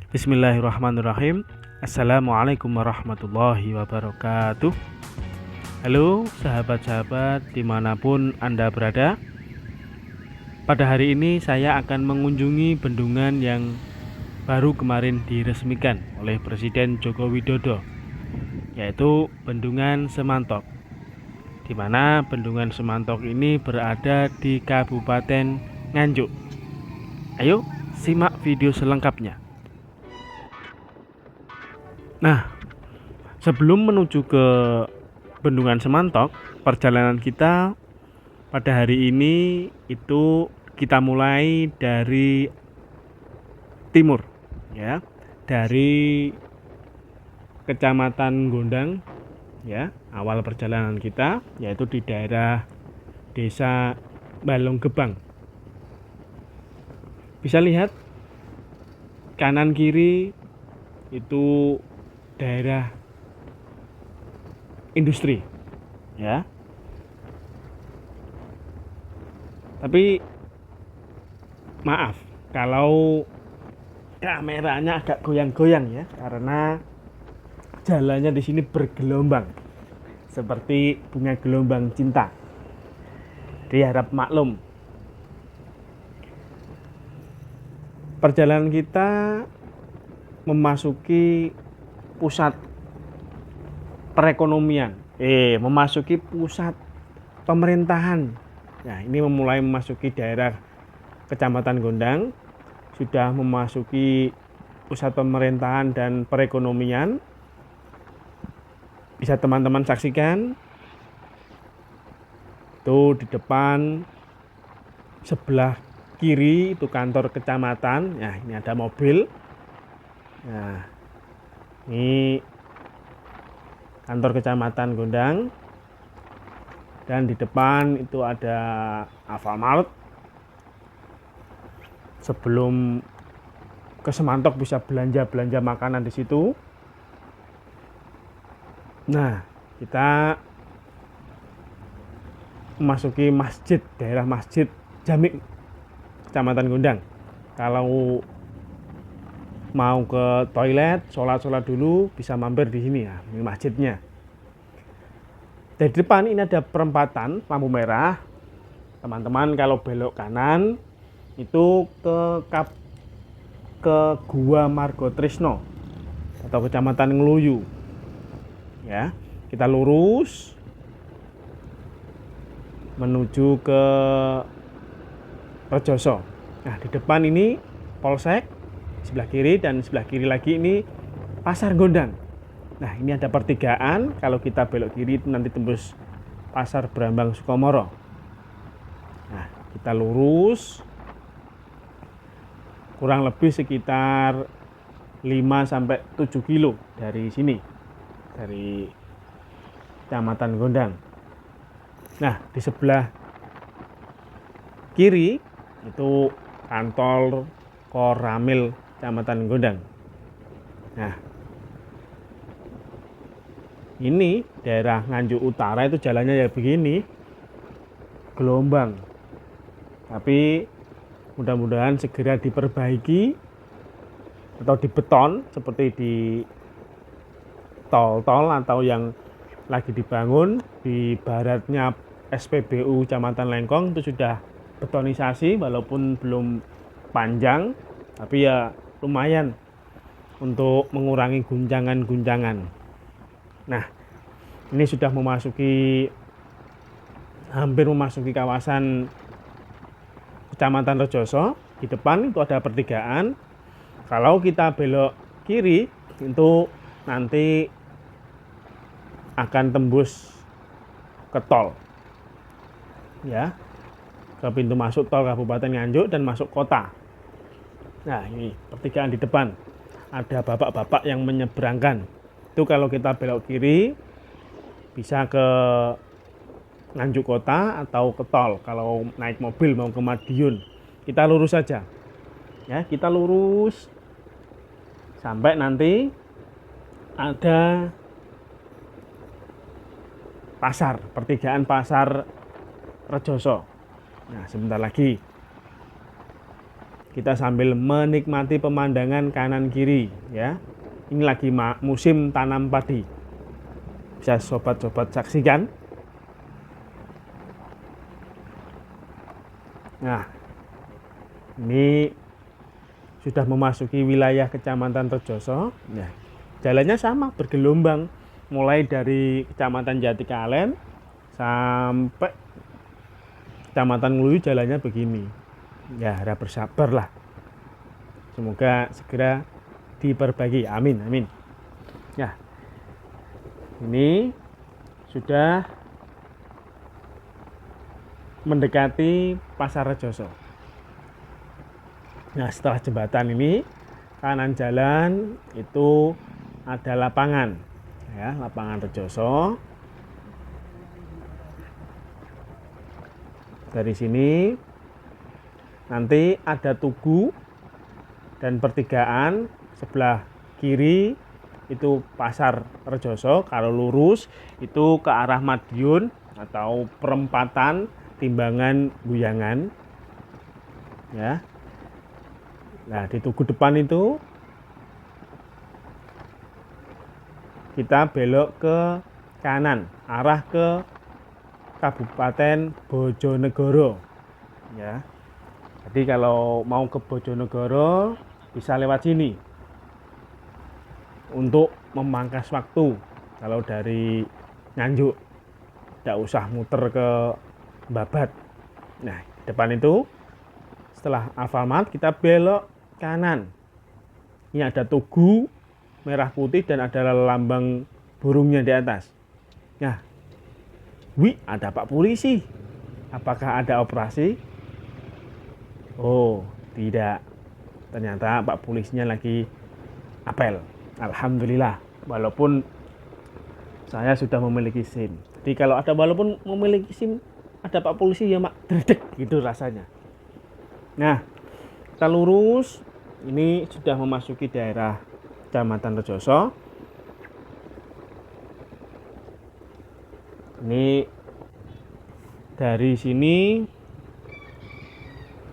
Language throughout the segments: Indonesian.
Bismillahirrahmanirrahim. Assalamualaikum warahmatullahi wabarakatuh. Halo sahabat-sahabat dimanapun Anda berada. Pada hari ini saya akan mengunjungi bendungan yang baru kemarin diresmikan oleh Presiden Joko Widodo, yaitu Bendungan Semantok, di mana Bendungan Semantok ini berada di Kabupaten Nganjuk. Ayo simak video selengkapnya. Nah, sebelum menuju ke Bendungan Semantok, perjalanan kita pada hari ini itu kita mulai dari timur, ya, dari Kecamatan Gondang, ya, awal perjalanan kita yaitu di daerah Desa Balonggebang. Bisa lihat kanan kiri itu daerah industri, ya. Tapi maaf kalau kameranya agak goyang-goyang ya, karena jalannya di sini bergelombang seperti bunga gelombang cinta. Jadi harap maklum. Perjalanan kita memasuki pusat perekonomian, memasuki pusat pemerintahan. Nah, ini mulai memasuki daerah Kecamatan Gondang, sudah memasuki pusat pemerintahan dan perekonomian. Bisa teman-teman saksikan itu di depan sebelah kiri itu kantor kecamatan. Nah, ini ada mobil. Nah, ini kantor kecamatan Gondang, dan di depan itu ada Alfamart. Sebelum ke Semantok bisa belanja makanan di situ. Nah, kita memasuki masjid, daerah Masjid Jamik Kecamatan Gondang. Kalau mau ke toilet, sholat dulu, bisa mampir di sini ya, ini masjidnya. Dari depan ini ada perempatan lampu merah. Teman-teman kalau belok kanan itu ke Gua Margo Trisno atau Kecamatan Ngeluyu. Ya, kita lurus menuju ke Rejoso. Nah, di depan ini Polsek, sebelah kiri, dan sebelah kiri lagi ini Pasar Gondang. Nah, ini ada pertigaan. Kalau kita belok kiri itu nanti tembus Pasar Brambang Sukomoro. Nah, kita lurus kurang lebih sekitar 5-7 kilo dari sini, dari Kecamatan Gondang. Nah, di sebelah kiri itu kantor Koramil Kecamatan Gondang. Nah, ini daerah Nganjuk Utara itu jalannya ya begini, gelombang. Tapi mudah-mudahan segera diperbaiki atau dibeton seperti di tol-tol atau yang lagi dibangun di baratnya SPBU Kecamatan Lengkong itu sudah betonisasi, walaupun belum panjang, tapi ya lumayan untuk mengurangi guncangan-guncangan. Nah, ini sudah hampir memasuki kawasan Kecamatan Rejoso. Di depan itu ada pertigaan. Kalau kita belok kiri itu nanti akan tembus ke tol, ya, ke pintu masuk tol Kabupaten Nganjuk dan masuk kota. Nah, ini pertigaan di depan ada bapak-bapak yang menyeberangkan. Itu kalau kita belok kiri bisa ke Nganjuk kota atau ke tol. Kalau naik mobil mau ke Madiun, kita lurus saja, ya, kita lurus sampai nanti ada pasar, pertigaan Pasar Rejoso. Nah, sebentar lagi. kita sambil menikmati pemandangan kanan kiri ya. Ini lagi musim tanam padi. Bisa sobat-sobat saksikan. Nah, ini sudah memasuki wilayah Kecamatan Rejoso. Nah, jalannya sama, bergelombang. Mulai dari Kecamatan Jatikalen sampai Kecamatan Ngluyu jalannya begini. Ya, harap bersabarlah. Semoga segera diperbaiki. Amin, amin. Ya, ini sudah mendekati Pasar Rejoso. Nah, setelah jembatan ini, kanan jalan itu ada lapangan. Ya, lapangan Rejoso. Dari sini nanti ada tugu dan pertigaan. Sebelah kiri itu Pasar Rejoso. Kalau lurus itu ke arah Madiun atau perempatan Timbangan Guyangan. Ya. Nah, di tugu depan itu kita belok ke kanan, arah ke Kabupaten Bojonegoro. Ya. Jadi kalau mau ke Bojonegoro bisa lewat sini untuk memangkas waktu. Kalau dari Nganjuk tidak usah muter ke Babat. Nah, depan itu setelah Alfamart kita belok kanan. Ini ada tugu merah putih dan ada lambang burungnya di atas. Nah, wih, ada Pak Polisi. Apakah ada operasi? Oh, tidak. Ternyata Pak Polisinya lagi apel. Alhamdulillah. Walaupun saya sudah memiliki SIM. Jadi kalau ada walaupun memiliki SIM, ada Pak Polisi ya mak, dredeg gitu rasanya. Nah, kita lurus. Ini sudah memasuki daerah Kecamatan Rejoso. Ini dari sini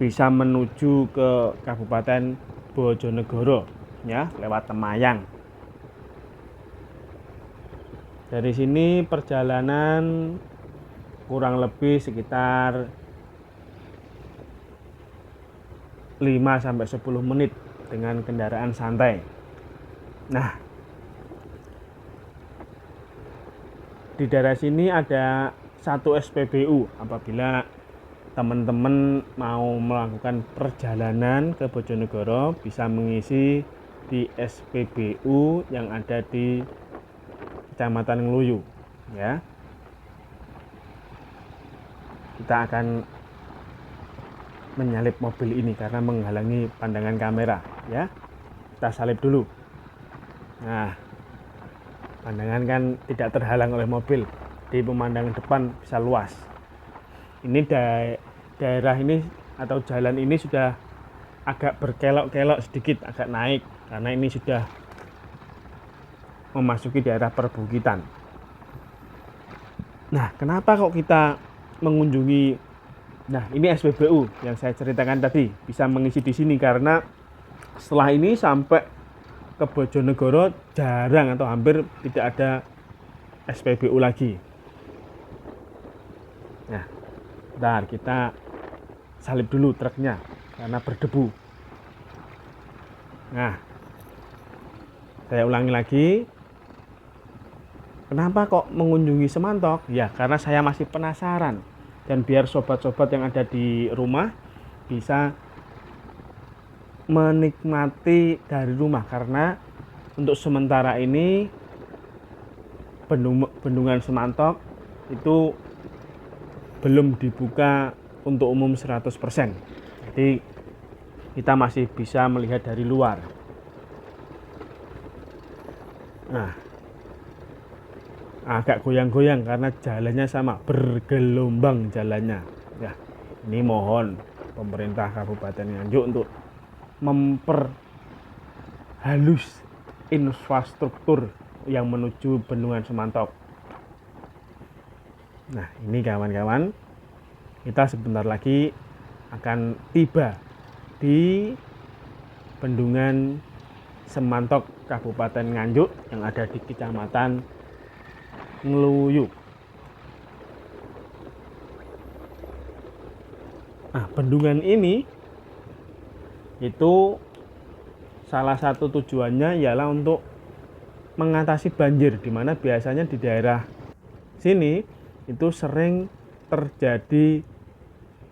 bisa menuju ke Kabupaten Bojonegoro ya, lewat Temayang. Dari sini perjalanan kurang lebih sekitar 5-10 menit dengan kendaraan santai. Nah, di daerah sini ada satu SPBU. Apabila teman-teman mau melakukan perjalanan ke Bojonegoro, bisa mengisi di SPBU yang ada di Kecamatan Ngluyu ya. Kita akan menyalip mobil ini karena menghalangi pandangan kamera ya. Kita salip dulu. Nah, pandangan kan tidak terhalang oleh mobil, di pemandangan depan bisa luas. Ini daerah ini atau jalan ini sudah agak berkelok-kelok sedikit, agak naik karena ini sudah memasuki daerah perbukitan. Nah, kenapa kok kita mengunjungi? Nah, ini SPBU yang saya ceritakan tadi, bisa mengisi di sini karena setelah ini sampai ke Bojonegoro jarang atau hampir tidak ada SPBU lagi. Nah, bentar kita salip dulu truknya karena berdebu. Nah, saya ulangi lagi. Kenapa kok mengunjungi Semantok? Ya, karena saya masih penasaran. Dan biar sobat-sobat yang ada di rumah bisa menikmati dari rumah. Karena untuk sementara ini Bendungan Semantok itu belum dibuka untuk umum 100%. Jadi kita masih bisa melihat dari luar. Nah, agak goyang-goyang karena jalannya sama, bergelombang jalannya. Ya, ini mohon pemerintah Kabupaten Nganjuk untuk memperhalus infrastruktur yang menuju Bendungan Semantok. Nah, ini kawan-kawan, kita sebentar lagi akan tiba di Bendungan Semantok Kabupaten Nganjuk yang ada di Kecamatan Ngluyu. Nah, bendungan ini itu salah satu tujuannya ialah untuk mengatasi banjir, di mana biasanya di daerah sini itu sering terjadi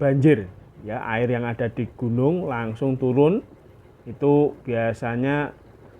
banjir, ya, air yang ada di gunung langsung turun. Itu biasanya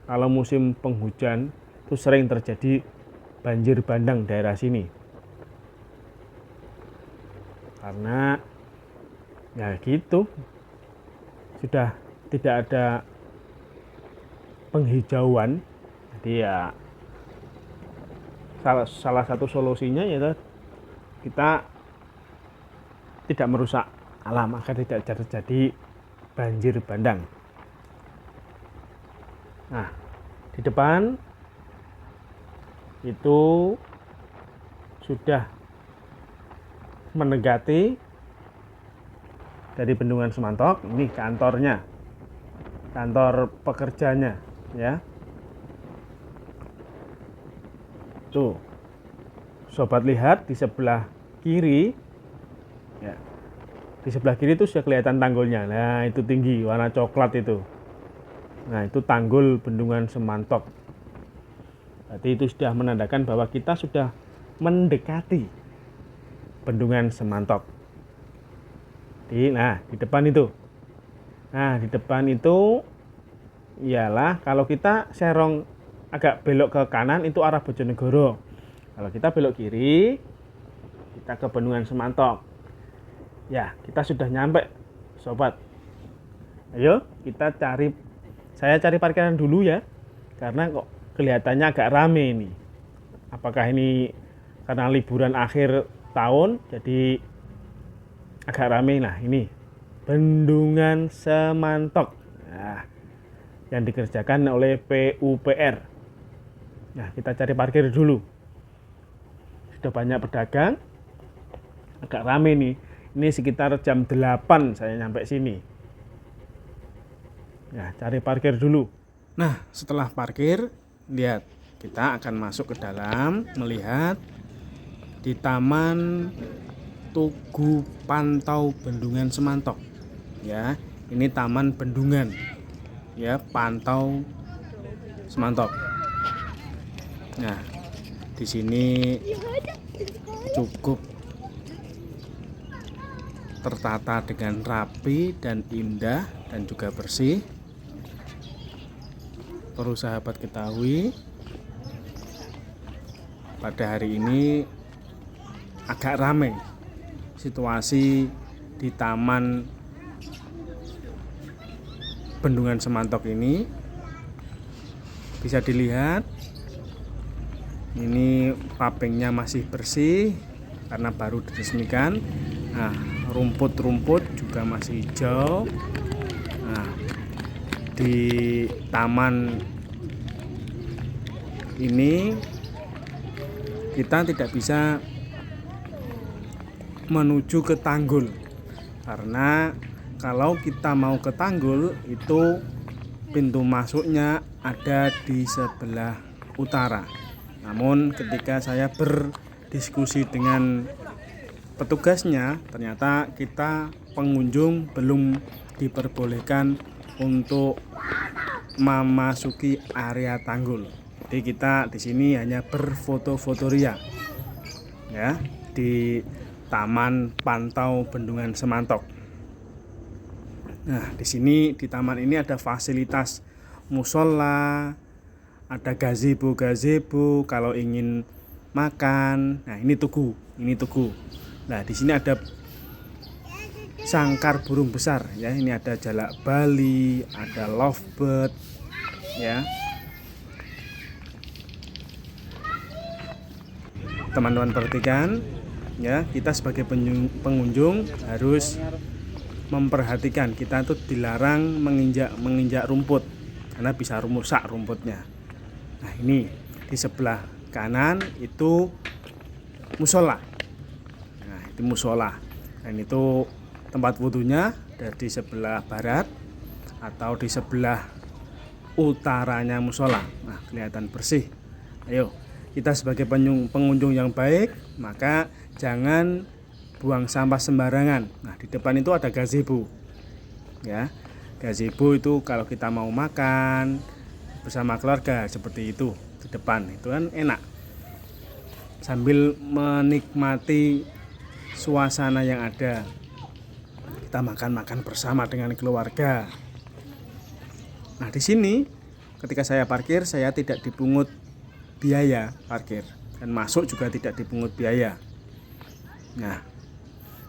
kalau musim penghujan itu sering terjadi banjir bandang daerah sini, karena ya gitu, sudah tidak ada penghijauan. Jadi ya salah satu solusinya yaitu kita tidak merusak alam agar tidak terjadi banjir bandang. Nah, di depan itu sudah mendekati dari Bendungan Semantok. Ini kantornya, kantor pekerjanya, ya. Tuh, sobat lihat di sebelah kiri, ya, di sebelah kiri itu sudah kelihatan tanggulnya. Nah, itu tinggi, warna coklat itu. Nah, itu tanggul Bendungan Semantok. Berarti itu sudah menandakan bahwa kita sudah mendekati Bendungan Semantok. Nah, di depan itu. Nah, di depan itu ialah kalau kita serong agak belok ke kanan itu arah Bojonegoro. Kalau kita belok kiri, kita ke Bendungan Semantok. Ya, kita sudah nyampe, sobat. Ayo, saya cari parkiran dulu ya, karena kok kelihatannya agak rame ini. Apakah ini karena liburan akhir tahun, jadi agak rame. Nah, ini Bendungan Semantok. Nah, yang dikerjakan oleh PUPR. Nah, kita cari parkir dulu. Sudah banyak pedagang, agak rame nih. Ini sekitar jam 8 saya nyampe sini. Nah, cari parkir dulu. Nah, setelah parkir, lihat, kita akan masuk ke dalam, melihat di Taman Tugu Pantau Bendungan Semantok. Ya, ini Taman Bendungan, ya, Pantau Semantok. Nah, di sini cukup tertata dengan rapi dan indah dan juga bersih. Perlu sahabat ketahui, pada hari ini agak ramai situasi di Taman Bendungan Semantok ini. Bisa dilihat, ini pavingnya masih bersih karena baru diresmikan. Nah, rumput-rumput juga masih hijau. Nah, di taman ini kita tidak bisa menuju ke tanggul, karena kalau kita mau ke tanggul itu pintu masuknya ada di sebelah utara. Namun ketika saya berdiskusi dengan petugasnya, ternyata kita pengunjung belum diperbolehkan untuk memasuki area tanggul. Jadi kita di sini hanya berfoto-foto ria, ya, di Taman Pantau Bendungan Semantok. Nah, di sini di taman ini ada fasilitas musola, ada gazebo kalau ingin makan. Nah, ini tugu. Nah, di sini ada sangkar burung besar, ya. Ini ada jalak Bali, ada lovebird, ya. Teman-teman perhatikan, ya, kita sebagai pengunjung harus memperhatikan, kita tuh dilarang menginjak rumput karena bisa rusak rumputnya. Nah, ini di sebelah kanan itu musola. Nah, itu musola. Dan itu tempat wudhunya dari sebelah barat. atau di sebelah utaranya musola. Nah, kelihatan bersih. Ayo, kita sebagai pengunjung yang baik, maka jangan buang sampah sembarangan. Nah, di depan itu ada gazebo. Ya. Gazebo itu kalau kita mau makan bersama keluarga seperti itu di depan, itu kan enak. Sambil menikmati suasana yang ada, kita makan-makan bersama dengan keluarga. Nah, di sini ketika saya parkir, saya tidak dipungut biaya parkir dan masuk juga tidak dipungut biaya. Nah,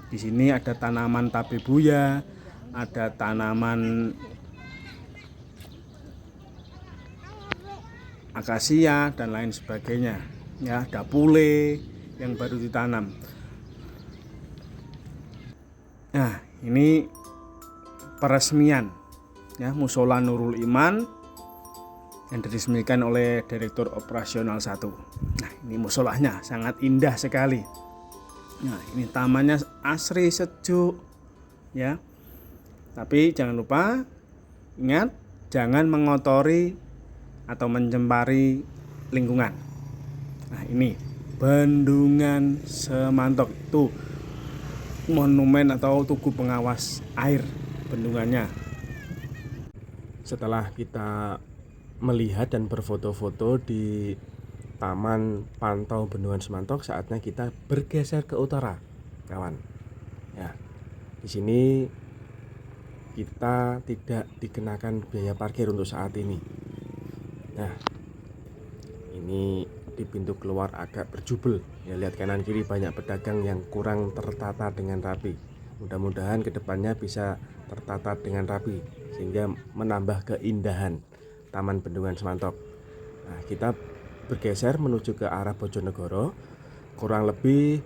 di sini ada tanaman tabebuya, ada tanaman akasia dan lain sebagainya. Ya, ada pule yang baru ditanam. Nah, ini peresmian ya Musola Nurul Iman yang diresmikan oleh Direktur Operasional 1. Nah, ini musolahnya sangat indah sekali. Nah, ini tamannya asri, sejuk ya. Tapi jangan lupa, ingat, jangan mengotori atau mencemari lingkungan. Nah, ini Bendungan Semantok, itu monumen atau tugu pengawas air bendungannya. Setelah kita melihat dan berfoto-foto di Taman Pantau Bendungan Semantok, saatnya kita bergeser ke utara, kawan. Ya, di sini kita tidak dikenakan biaya parkir untuk saat ini. Nah, ini di pintu keluar agak berjubel. Ya, lihat kanan kiri banyak pedagang yang kurang tertata dengan rapi. Mudah-mudahan kedepannya bisa tertata dengan rapi sehingga menambah keindahan Taman Bendungan Semantok. Nah, kita bergeser menuju ke arah Bojonegoro, kurang lebih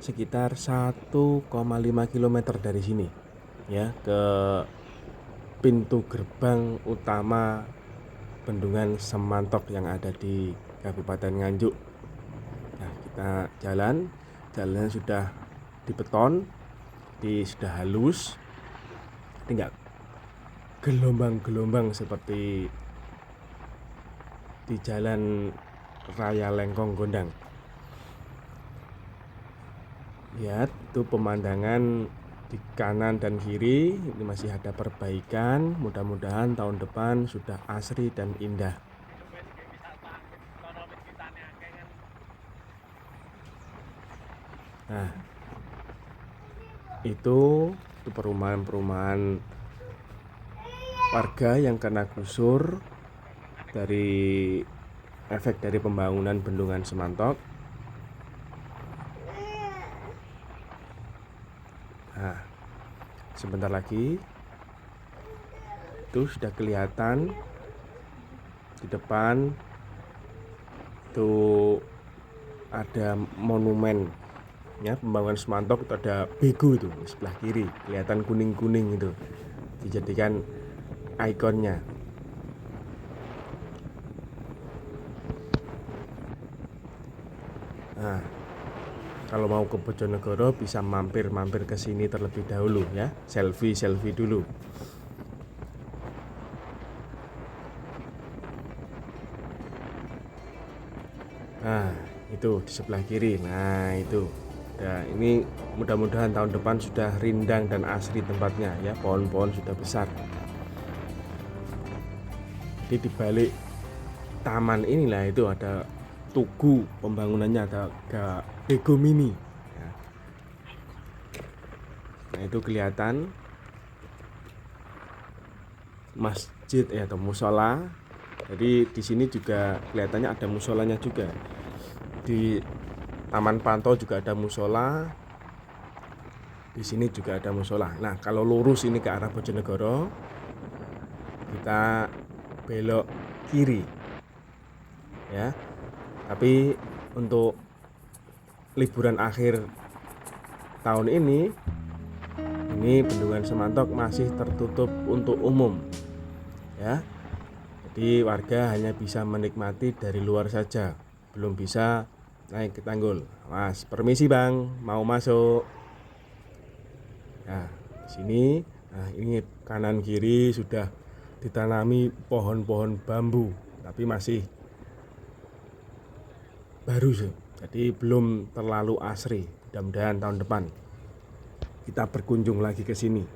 sekitar 1,5 km dari sini ya, ke pintu gerbang utama Bendungan Semantok yang ada di Kabupaten Nganjuk. Nah, kita jalannya sudah dibeton, sudah halus, tinggal gelombang-gelombang seperti di jalan raya Lengkong Gondang. Lihat itu pemandangan di kanan dan kiri, ini masih ada perbaikan. Mudah-mudahan tahun depan sudah asri dan indah. Nah, itu perumahan-perumahan warga yang kena gusur dari efek dari pembangunan Bendungan Semantok. Nah, sebentar lagi itu sudah kelihatan di depan itu ada monumen ya pembangunan Semantok. Itu ada bego itu di sebelah kiri, kelihatan kuning-kuning itu, dijadikan ikonnya. Nah, kalau mau ke Bojonegoro bisa mampir ke sini terlebih dahulu ya, selfie dulu. Nah, itu di sebelah kiri. Nah, itu. Ya, ini mudah-mudahan tahun depan sudah rindang dan asri tempatnya ya, pohon-pohon sudah besar. Jadi di balik taman inilah itu ada tugu pembangunannya, ada bego mini ya. Nah, itu kelihatan masjid ya atau musola. Jadi di sini juga kelihatannya ada musolanya juga. Di Taman Pantau juga ada musola. Di sini juga ada musola. Nah, kalau lurus ini ke arah Bojonegoro, kita belok kiri ya. Tapi untuk liburan akhir tahun ini Bendungan Semantok masih tertutup untuk umum ya. Jadi warga hanya bisa menikmati dari luar saja, belum bisa naik ke tanggul. Mas, permisi bang, mau masuk. Nah, di sini, nah ini kanan kiri sudah ditanami pohon-pohon bambu, tapi masih baru sih, jadi belum terlalu asri. Mudah-mudahan tahun depan kita berkunjung lagi ke sini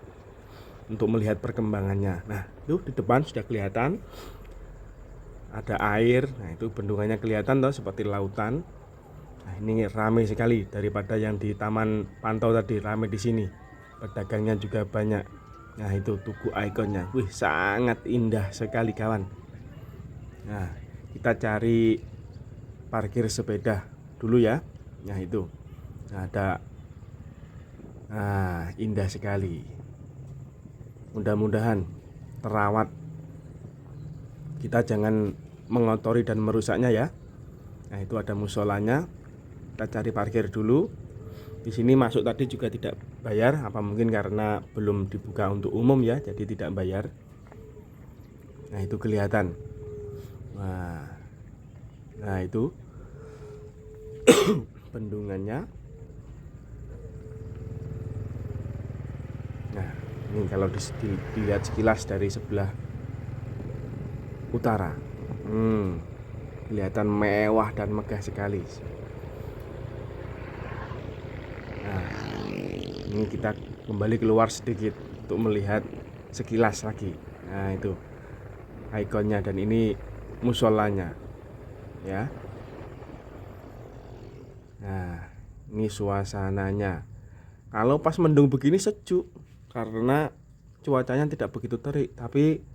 untuk melihat perkembangannya. Nah, itu di depan sudah kelihatan ada air. Nah, itu bendungannya kelihatan toh, seperti lautan. Nah, ini ramai sekali daripada yang di Taman Pantau tadi, ramai di sini. Pedagangnya juga banyak. Nah, itu tugu ikonnya. Wih, sangat indah sekali kawan. Nah, kita cari parkir sepeda dulu ya. Nah, itu. Nah, ada. Nah, indah sekali. Mudah-mudahan terawat. Kita jangan mengotori dan merusaknya ya. Nah, itu ada musolanya. Kita cari parkir dulu. Di sini masuk tadi juga tidak bayar, apa mungkin karena belum dibuka untuk umum ya, jadi tidak bayar. Nah, itu kelihatan. Nah itu bendungannya. Nah, ini kalau dilihat sekilas dari sebelah utara, kelihatan mewah dan megah sekali. Nah, ini kita kembali keluar sedikit untuk melihat sekilas lagi. Nah, itu ikonnya dan ini musolanya ya. Nah, ini suasananya. Kalau pas mendung begini sejuk karena cuacanya tidak begitu terik, tapi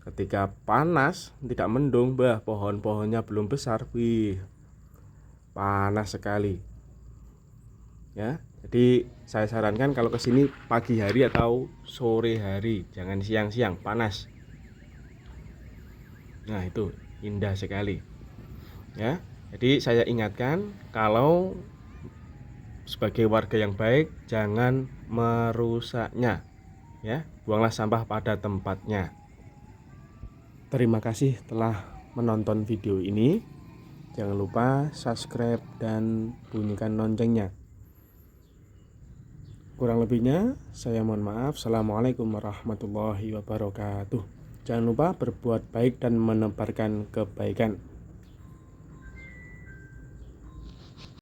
ketika panas tidak mendung, pohon-pohonnya belum besar, panas sekali ya. Jadi saya sarankan kalau kesini pagi hari atau sore hari, jangan siang-siang, panas. Nah, itu indah sekali ya. Jadi saya ingatkan, kalau sebagai warga yang baik jangan merusaknya ya. Buanglah sampah pada tempatnya. Terima kasih telah menonton video ini. Jangan lupa subscribe dan bunyikan loncengnya. Kurang lebihnya saya mohon maaf. Assalamualaikum warahmatullahi wabarakatuh. Jangan lupa berbuat baik dan menebarkan kebaikan.